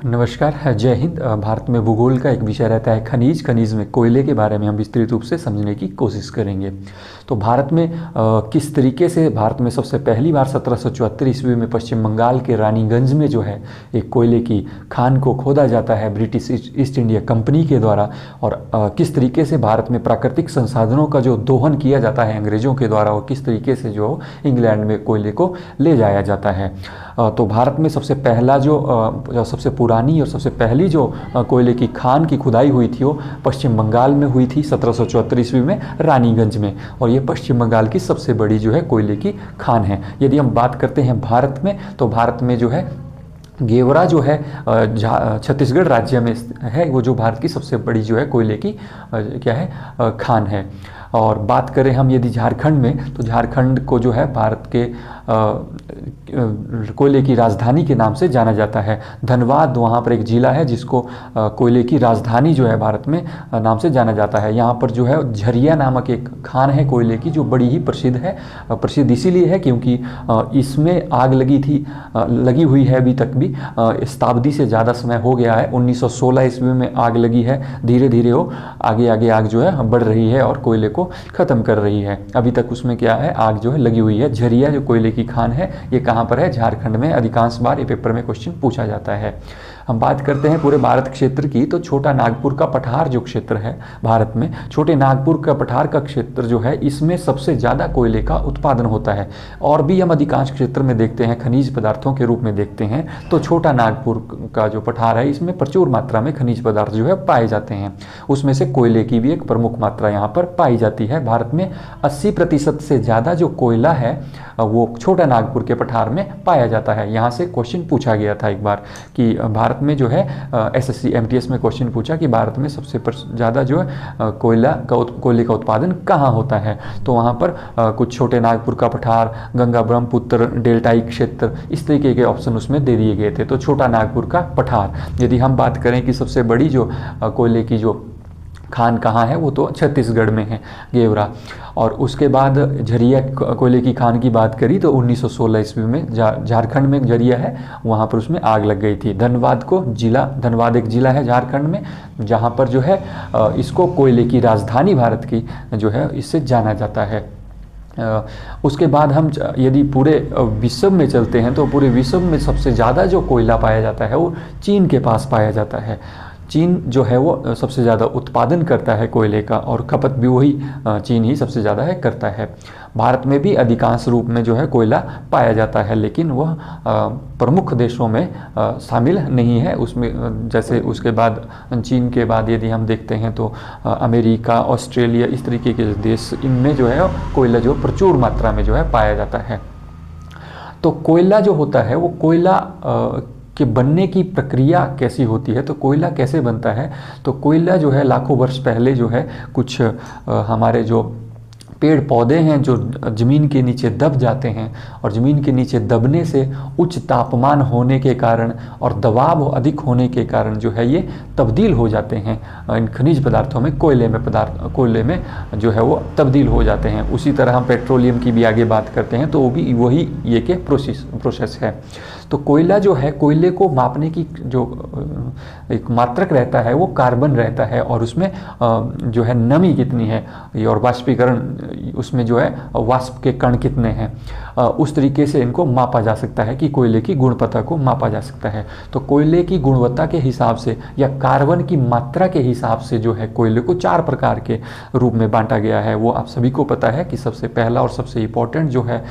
नमस्कार, जय हिंद। भारत में भूगोल का एक विषय रहता है खनिज में कोयले के बारे में हम विस्तृत रूप से समझने की कोशिश करेंगे। तो भारत में किस तरीके से भारत में सबसे पहली बार 1774 ईस्वी में पश्चिम बंगाल के रानीगंज में जो है एक कोयले की खान को खोदा जाता है ब्रिटिश ईस्ट इंडिया कंपनी के द्वारा, और किस तरीके से भारत में प्राकृतिक संसाधनों का जो दोहन किया जाता है अंग्रेज़ों के द्वारा, और किस तरीके से जो इंग्लैंड में कोयले को ले जाया जाता है। तो भारत में सबसे पहला जो सबसे पुरानी और सबसे पहली जो कोयले की खान की खुदाई हुई थी वो पश्चिम बंगाल में हुई थी 1774 ईस्वी में रानीगंज में, और ये पश्चिम बंगाल की सबसे बड़ी जो है कोयले की खान है। यदि हम बात करते हैं भारत में, तो भारत में जो है गेवरा जो है छत्तीसगढ़ राज्य में है, वो जो भारत की सबसे बड़ी जो है कोयले की क्या है खान है। और बात करें हम यदि झारखंड में, तो झारखंड को जो है भारत के कोयले की राजधानी के नाम से जाना जाता है। धनबाद वहाँ पर एक ज़िला है जिसको कोयले की राजधानी जो है भारत में नाम से जाना जाता है। यहाँ पर जो है झरिया नामक एक खान है कोयले की, जो बड़ी ही प्रसिद्ध है। प्रसिद्ध इसीलिए है क्योंकि इसमें आग लगी हुई है अभी तक भी, शताब्दी से ज़्यादा समय हो गया है। 1916 ईस्वी में आग लगी है, धीरे धीरे वो आगे आग जो है बढ़ रही है और कोयले को ख़त्म कर रही है। अभी तक उसमें क्या है, आग जो है लगी हुई है। झरिया जो कोयले की खान है ये कहाँ पर है, झारखंड में। अधिकांश बार ये पेपर में क्वेश्चन पूछा जाता है। हम बात करते हैं पूरे भारत क्षेत्र की, तो छोटा नागपुर का पठार जो क्षेत्र है भारत में, छोटे नागपुर का पठार का क्षेत्र जो है, इसमें सबसे ज़्यादा कोयले का उत्पादन होता है। और भी हम अधिकांश क्षेत्र में देखते हैं खनिज पदार्थों के रूप में देखते हैं, तो छोटा नागपुर का जो पठार है इसमें प्रचुर मात्रा में खनिज पदार्थ जो है पाए जाते हैं। उसमें से कोयले की भी एक प्रमुख मात्रा यहाँ पर पाई जाती है। भारत में 80% से ज़्यादा जो कोयला है वो छोटा नागपुर के पठार में पाया जाता है। यहाँ से क्वेश्चन पूछा गया था एक बार कि भारत में जो है एसएससी एमटीएस में क्वेश्चन पूछा कि भारत में सबसे ज़्यादा जो है कोयले का उत्पादन कहाँ होता है, तो वहाँ पर कुछ छोटे नागपुर का पठार, गंगा ब्रह्मपुत्र डेल्टाई क्षेत्र, इस तरीके के ऑप्शन उसमें दे दिए गए थे। तो छोटा नागपुर का पठार। यदि हम बात करें कि सबसे बड़ी जो कोयले की जो खान कहाँ है, वो तो छत्तीसगढ़ में है, गेवरा। और उसके बाद झरिया कोयले की खान की बात करी तो 1916 ईस्वी में झारखंड में झरिया है, वहाँ पर उसमें आग लग गई थी। धनबाद एक ज़िला है झारखंड में, जहाँ पर जो है इसको कोयले की राजधानी भारत की जो है इससे जाना जाता है। उसके बाद हम यदि पूरे विश्व में चलते हैं, तो पूरे विश्व में सबसे ज़्यादा जो कोयला पाया जाता है वो चीन के पास पाया जाता है। चीन जो है वो सबसे ज़्यादा उत्पादन करता है कोयले का, और खपत भी वही चीन ही सबसे ज़्यादा है करता है। भारत में भी अधिकांश रूप में जो है कोयला पाया जाता है, लेकिन वह प्रमुख देशों में शामिल नहीं है उसमें। जैसे उसके बाद चीन के बाद यदि हम देखते हैं तो अमेरिका, ऑस्ट्रेलिया, इस तरीके के देश, इनमें जो है कोयला जो प्रचुर मात्रा में जो है पाया जाता है। तो कोयला जो होता है वो कोयला के बनने की प्रक्रिया कैसी होती है, तो कोयला कैसे बनता है, तो कोयला जो है लाखों वर्ष पहले जो है कुछ हमारे जो पेड़ पौधे हैं जो ज़मीन के नीचे दब जाते हैं, और ज़मीन के नीचे दबने से उच्च तापमान होने के कारण और दबाव अधिक होने के कारण जो है ये तब्दील हो जाते हैं इन खनिज पदार्थों में, कोयले में जो है वो तब्दील हो जाते हैं। उसी तरह हम पेट्रोलियम की भी आगे बात करते हैं तो वो भी वही ये के प्रोसेस है। तो कोयला जो है, कोयले को मापने की जो एक मात्रक रहता है वो कार्बन रहता है, और उसमें जो है नमी कितनी है और वाष्पीकरण, उसमें जो है वाष्प के कण कितने हैं, उस तरीके से इनको मापा जा सकता है कि कोयले की गुणवत्ता को मापा जा सकता है। तो कोयले की गुणवत्ता के हिसाब से या कार्बन की मात्रा के हिसाब से जो है कोयले को 4 प्रकार के रूप में बांटा गया है। वो आप सभी को पता है कि सबसे पहला और सबसे इम्पोर्टेंट जो है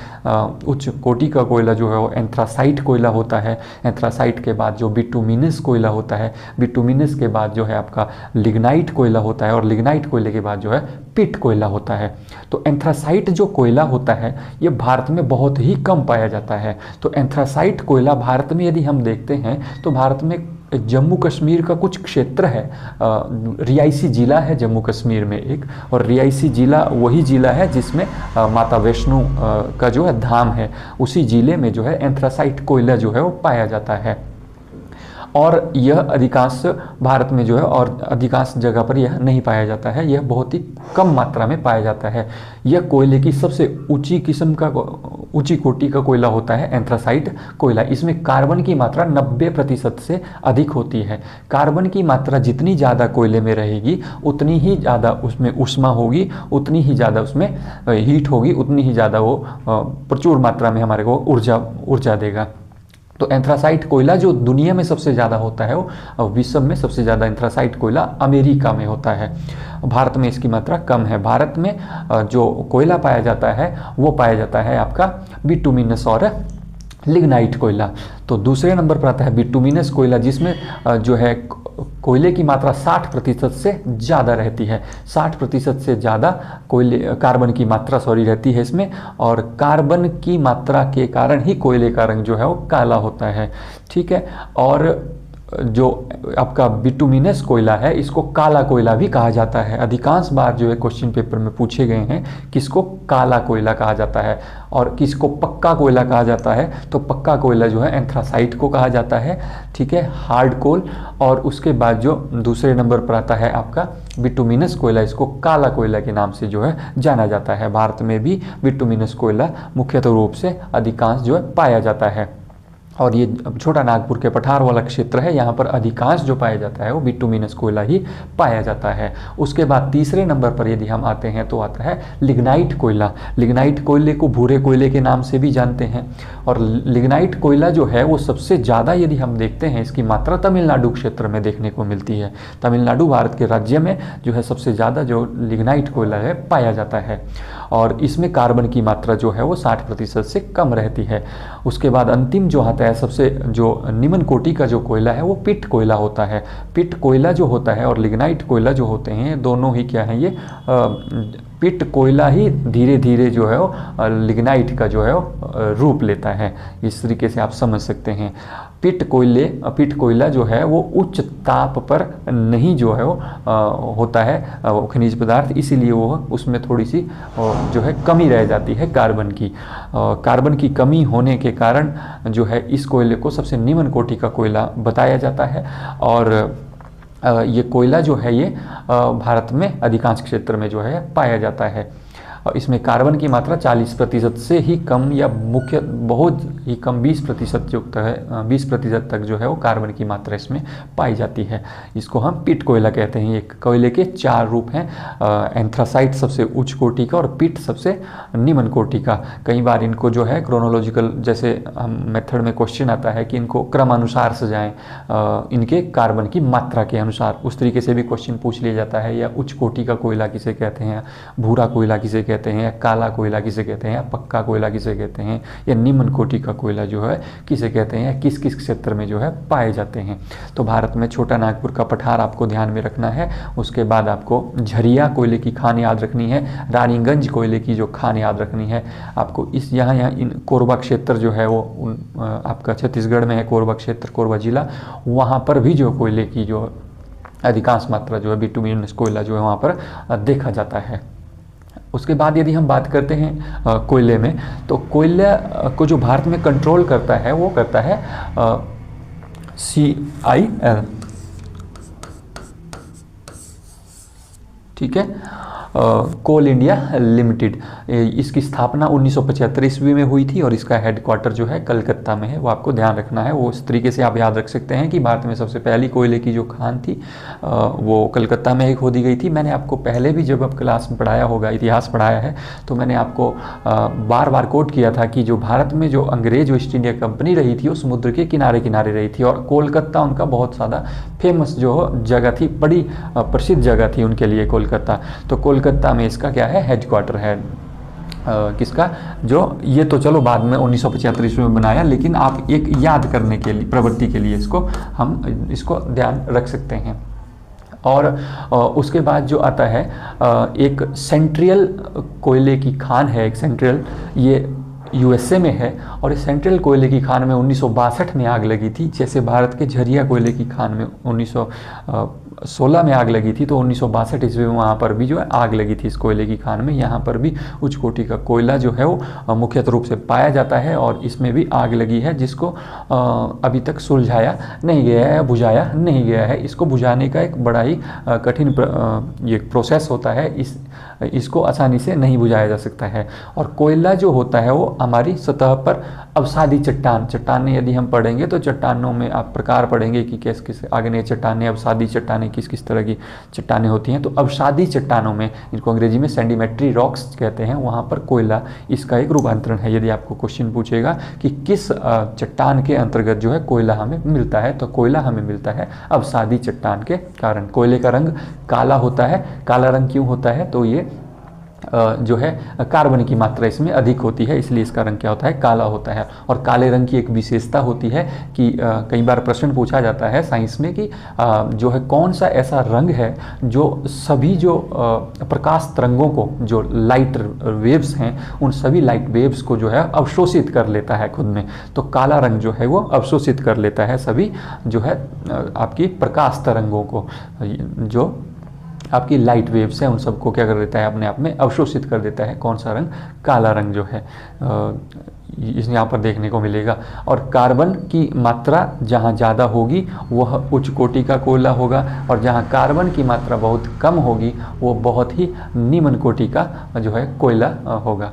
उच्च कोटि का कोयला जो है वो एंथ्रासाइट कोयला होता है। एंथ्रासाइट के बाद जो बिटुमिनस कोयला होता है, बिटुमिनस के बाद जो है आपका लिग्नाइट कोयला होता है, और लिग्नाइट कोयले के बाद जो है पिट कोयला होता है। तो एंथ्रासाइट जो कोयला होता है ये भारत में बहुत ही कम पाया जाता है। तो एंथ्रासाइट कोयला भारत में यदि हम देखते हैं तो भारत में जम्मू कश्मीर का कुछ क्षेत्र है, रियासी जिला है जम्मू कश्मीर में एक, और रियासी जिला वही जिला है जिसमें माता वैष्णो का जो है धाम है। उसी जिले में जो है एंथ्रासाइट कोयला जो है वो पाया जाता है। और यह अधिकांश भारत में जो है और अधिकांश जगह पर यह नहीं पाया जाता है, यह बहुत ही कम मात्रा में पाया जाता है। यह कोयले की सबसे ऊंची किस्म का ऊंची कोटि का कोयला होता है एंथ्रासाइट कोयला। इसमें कार्बन की मात्रा 90% से अधिक होती है। कार्बन की मात्रा जितनी ज़्यादा कोयले में रहेगी उतनी ही ज़्यादा उसमें ऊष्मा होगी, उतनी ही ज़्यादा उसमें हीट होगी, उतनी ही ज़्यादा वो प्रचुर मात्रा में हमारे को ऊर्जा देगा। तो एंथ्रासाइट कोयला जो दुनिया में सबसे ज़्यादा होता है वो विश्व में सबसे ज़्यादा एंथ्रासाइट कोयला अमेरिका में होता है। भारत में इसकी मात्रा कम है। भारत में जो कोयला पाया जाता है वो पाया जाता है आपका बिटुमिनस और लिग्नाइट कोयला। तो दूसरे नंबर पर आता है बिटुमिनस कोयला, जिसमें जो है कोयले की मात्रा 60% से ज़्यादा रहती है। 60% से ज़्यादा कोयले कार्बन की मात्रा रहती है इसमें, और कार्बन की मात्रा के कारण ही कोयले का रंग जो है वो काला होता है। ठीक है, और जो आपका बिटुमिनस कोयला है इसको काला कोयला भी कहा जाता है। अधिकांश बार जो है क्वेश्चन पेपर में पूछे गए हैं किसको काला कोयला कहा जाता है और किसको पक्का कोयला कहा जाता है। तो पक्का कोयला जो है एंथ्रासाइट को कहा जाता है। ठीक है, हार्ड कोल। और उसके बाद जो दूसरे नंबर पर आता है आपका बिटुमिनस कोयला, इसको काला कोयला के नाम से जो है जाना जाता है। भारत में भी बिटुमिनस कोयला मुख्यतः रूप से अधिकांश जो है पाया जाता है। और ये छोटा नागपुर के पठार वाला क्षेत्र है, यहाँ पर अधिकांश जो पाया जाता है वो बिटुमिनस कोयला ही पाया जाता है। उसके बाद तीसरे नंबर पर यदि हम आते हैं तो आता है लिग्नाइट कोयला। लिग्नाइट कोयले को भूरे कोयले के नाम से भी जानते हैं। और लिग्नाइट कोयला जो है वो सबसे ज़्यादा यदि हम देखते हैं इसकी मात्रा तमिलनाडु क्षेत्र में देखने को मिलती है। तमिलनाडु भारत के राज्य में जो है सबसे ज़्यादा जो लिग्नाइट कोयला है पाया जाता है, और इसमें कार्बन की मात्रा जो है वो 60% से कम रहती है। उसके बाद अंतिम जो आता है सबसे जो निम्न कोटि का जो कोयला है वो पिट कोयला होता है। पिट कोयला जो होता है और लिग्नाइट कोयला जो होते हैं दोनों ही क्या है, ये पिट कोयला ही धीरे धीरे जो है वो लिग्नाइट का जो है वो रूप लेता है। इस तरीके से आप समझ सकते हैं। पिट कोयला जो है वो उच्च ताप पर नहीं जो है वो होता है वो खनिज पदार्थ, इसीलिए वो उसमें थोड़ी सी जो है कमी रह जाती है कार्बन की। कार्बन की कमी होने के कारण जो है इस कोयले को सबसे निम्न कोटि का कोयला बताया जाता है। और ये कोयला जो है ये भारत में अधिकांश क्षेत्र में जो है पाया जाता है। और इसमें कार्बन की मात्रा 40% से ही कम या मुख्य बहुत ही कम 20% युक्त है। 20% तक जो है वो कार्बन की मात्रा इसमें पाई जाती है। इसको हम पिट कोयला कहते हैं। ये कोयले के 4 रूप हैं, एंथ्रासाइट सबसे उच्च कोटि का और पिट सबसे निम्न कोटि का। कई बार इनको जो है क्रोनोलॉजिकल जैसे हम मेथड में क्वेश्चन आता है कि इनको क्रमानुसार सजाएं इनके कार्बन की मात्रा के अनुसार, उस तरीके से भी क्वेश्चन पूछ लिया जाता है। या उच्च कोटि का कोयला किसे कहते हैं, भूरा कोयला किसे कहते हैं, या काला कोयला किसे कहते हैं, या पक्का कोयला किसे कहते हैं, या निम्न कोटि का कोयला जो है किसे कहते हैं, या किस किस क्षेत्र में जो है पाए जाते हैं। तो भारत में छोटा नागपुर का पठार आपको ध्यान में रखना है। उसके बाद आपको झरिया कोयले की खान याद रखनी है, रानीगंज कोयले की जो खान याद रखनी है आपको। इस यहाँ इन कोरबा क्षेत्र जो है वो आपका छत्तीसगढ़ में है, कोरबा क्षेत्र, कोरबा जिला, वहाँ पर भी जो कोयले की जो अधिकांश मात्रा जो है बिटुमिनस कोयला जो है वहाँ पर देखा जाता है। उसके बाद यदि हम बात करते हैं कोयले में, तो कोयले को जो भारत में कंट्रोल करता है वो करता है CIL। ठीक है, कोल इंडिया लिमिटेड। इसकी स्थापना 1975 ईस्वी में हुई थी और इसका हेडक्वार्टर जो है कलकत्ता में है, वो आपको ध्यान रखना है। वो इस तरीके से आप याद रख सकते हैं कि भारत में सबसे पहली कोयले की जो खान थी वो कलकत्ता में ही खोदी गई थी। मैंने आपको पहले भी जब आप क्लास में पढ़ाया होगा, इतिहास पढ़ाया है, तो मैंने आपको बार बार कोट किया था कि जो भारत में जो अंग्रेज ईस्ट इंडिया कंपनी रही थी वो समुद्र के किनारे किनारे रही थी, और कोलकाता उनका बहुत ज़्यादा फेमस जो जगह थी, बड़ी प्रसिद्ध जगह थी उनके लिए कोलकाता। तो कोलकाता में इसका क्या है, हेडक्वार्टर है। किसका, जो ये तो चलो बाद में 1975 ईस्वी में बनाया, लेकिन आप एक याद करने के लिए, प्रवृत्ति के लिए हम इसको ध्यान रख सकते हैं। और उसके बाद जो आता है एक सेंट्रियल कोयले की खान है, एक सेंट्रियल, ये USA में है, और इस सेंट्रल कोयले की खान में 1962 में आग लगी थी। जैसे भारत के झरिया कोयले की खान में 1916 में आग लगी थी, तो 1962 ईस्वी में वहाँ पर भी जो है आग लगी थी इस कोयले की खान में। यहाँ पर भी उच्च कोटि का कोयला जो है वो मुख्यतः रूप से पाया जाता है और इसमें भी आग लगी है, जिसको अभी तक सुलझाया नहीं गया है, बुझाया नहीं गया है। इसको बुझाने का एक बड़ा ही कठिन ये प्रोसेस होता है, इसको आसानी से नहीं बुझाया जा सकता है। और कोयला जो होता है वो हमारी सतह पर अवसादी चट्टानें यदि हम पढ़ेंगे तो चट्टानों में आप प्रकार पढ़ेंगे कि किस किस आग्नेय चट्टानें, अवसादी चट्टानें, किस किस तरह की चट्टानें होती हैं। तो अवसादी चट्टानों में, इनको अंग्रेजी में सेडिमेंट्री रॉक्स कहते हैं, वहाँ पर कोयला इसका एक रूपांतरण है। यदि आपको क्वेश्चन पूछेगा कि किस चट्टान के अंतर्गत जो है कोयला हमें मिलता है, तो कोयला हमें मिलता है अवसादी चट्टान के कारण। कोयले का रंग काला होता है। काला रंग क्यों होता है? तो ये जो है कार्बन की मात्रा इसमें अधिक होती है, इसलिए इसका रंग क्या होता है? काला होता है। और काले रंग की एक विशेषता होती है कि कई बार प्रश्न पूछा जाता है साइंस में कि जो है कौन सा ऐसा रंग है जो सभी जो प्रकाश तरंगों को, जो लाइट वेव्स हैं, उन सभी लाइट वेव्स को जो है अवशोषित कर लेता है खुद में। तो काला रंग जो है वो अवशोषित कर लेता है सभी जो है आपकी प्रकाश तरंगों को, जो आपकी लाइट वेव्स हैं उन सबको क्या कर देता है? अपने आप में अवशोषित कर देता है। कौन सा रंग? काला रंग जो है इस यहाँ पर देखने को मिलेगा। और कार्बन की मात्रा जहाँ ज़्यादा होगी वह उच्च कोटि का कोयला होगा, और जहाँ कार्बन की मात्रा बहुत कम होगी वो बहुत ही निम्न कोटि का जो है कोयला होगा।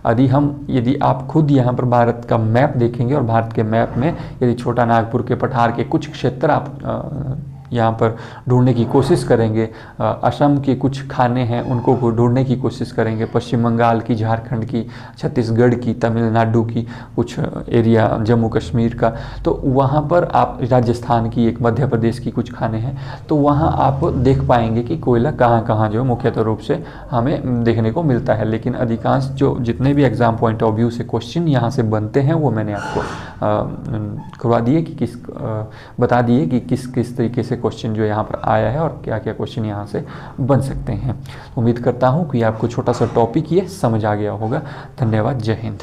यदि आप खुद यहाँ पर भारत का मैप देखेंगे और भारत के मैप में यदि छोटा नागपुर के पठार के कुछ क्षेत्र आप यहाँ पर ढूंढने की कोशिश करेंगे, असम के कुछ खाने हैं उनको ढूंढने की कोशिश करेंगे, पश्चिम बंगाल की, झारखंड की, छत्तीसगढ़ की, तमिलनाडु की कुछ एरिया, जम्मू कश्मीर का, तो वहाँ पर आप, राजस्थान की, एक मध्य प्रदेश की कुछ खाने हैं, तो वहाँ आप देख पाएंगे कि कोयला कहाँ कहाँ जो मुख्यतः रूप से हमें देखने को मिलता है। लेकिन अधिकांश जो जितने भी एग्ज़ाम पॉइंट ऑफ व्यू से क्वेश्चन यहाँ से बनते हैं वो मैंने आपको करवा दिए कि बता दिए कि किस किस तरीके से क्वेश्चन जो यहाँ पर आया है और क्या क्या क्वेश्चन यहाँ से बन सकते हैं। उम्मीद करता हूँ कि आपको छोटा सा टॉपिक ये समझ आ गया होगा। धन्यवाद। जय हिंद।